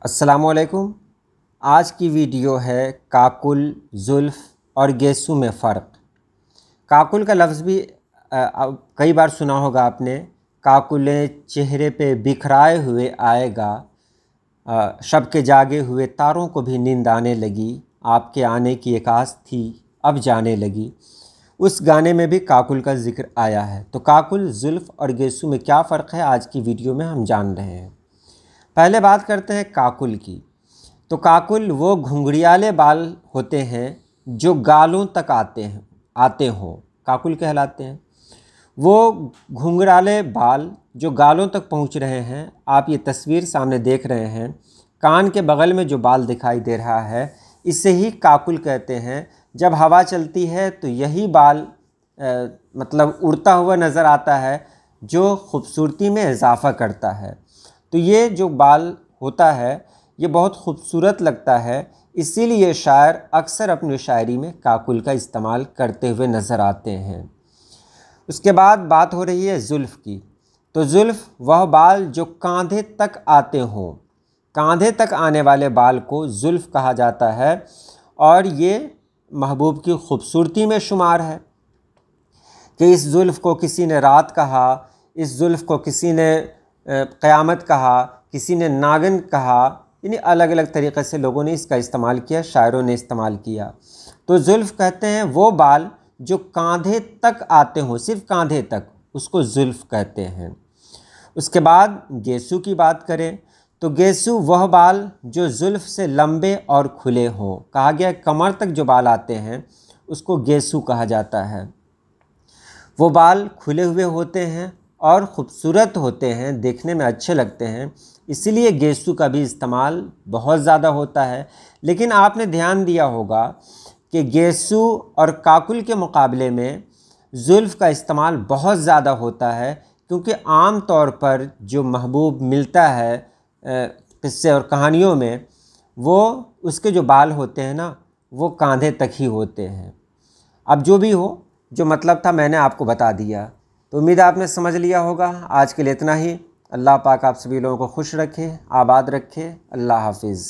अस्सलामुअलैकुम। आज की वीडियो है काकुल, जुल्फ़ और गेसू में फ़र्क। काकुल का लफ्ज़ भी कई बार सुना होगा आपने। काकुले चेहरे पे बिखराए हुए आएगा, शब के जागे हुए तारों को भी नींद आने लगी, आपके आने की एक आस थी अब जाने लगी। उस गाने में भी काकुल का ज़िक्र आया है। तो काकुल, जुल्फ़ और गेसू में क्या फ़र्क है, आज की वीडियो में हम जान रहे हैं। पहले बात करते हैं काकुल की। तो काकुल वो घुंघरियाले बाल होते हैं जो गालों तक आते हों, काकुल कहलाते हैं। वो घुंघराले बाल जो गालों तक पहुंच रहे हैं, आप ये तस्वीर सामने देख रहे हैं, कान के बगल में जो बाल दिखाई दे रहा है, इसे ही काकुल कहते हैं। जब हवा चलती है तो यही बाल मतलब उड़ता हुआ नज़र आता है, जो खूबसूरती में इजाफ़ा करता है। तो ये जो बाल होता है ये बहुत खूबसूरत लगता है, इसीलिए शायर अक्सर अपनी शायरी में काकुल का इस्तेमाल करते हुए नज़र आते हैं। उसके बाद बात हो रही है जुल्फ़ की। तो जुल्फ़ वह बाल जो कंधे तक आते हों, कंधे तक आने वाले बाल को जुल्फ़ कहा जाता है और ये महबूब की खूबसूरती में शुमार है कि इस जुल्फ़ को किसी ने रात कहा, इस जुल्फ़ को किसी ने क़यामत कहा, किसी ने नागिन कहा, यानी अलग अलग तरीक़े से लोगों ने इसका इस्तेमाल किया, शायरों ने इस्तेमाल किया। तो जुल्फ़ कहते हैं वो बाल जो कंधे तक आते हों, सिर्फ कंधे तक, उसको जुल्फ़ कहते हैं। उसके बाद गेसू की बात करें तो गेसू वह बाल जो जुल्फ़ से लंबे और खुले हों, कहा गया कमर तक जो बाल आते हैं उसको गेसू कहा जाता है। वो बाल खुले हुए होते हैं और ख़ूबसूरत होते हैं, देखने में अच्छे लगते हैं, इसीलिए गेसू का भी इस्तेमाल बहुत ज़्यादा होता है। लेकिन आपने ध्यान दिया होगा कि गेसू और काकुल के मुकाबले में जुल्फ़ का इस्तेमाल बहुत ज़्यादा होता है, क्योंकि आम तौर पर जो महबूब मिलता है किस्से और कहानियों में, वो उसके जो बाल होते हैं ना, वो कंधे तक ही होते हैं। अब जो भी हो, जो मतलब था मैंने आपको बता दिया। तो उम्मीद है आपने समझ लिया होगा। आज के लिए इतना ही। अल्लाह पाक आप सभी लोगों को खुश रखे, आबाद रखे। अल्लाह हाफिज़।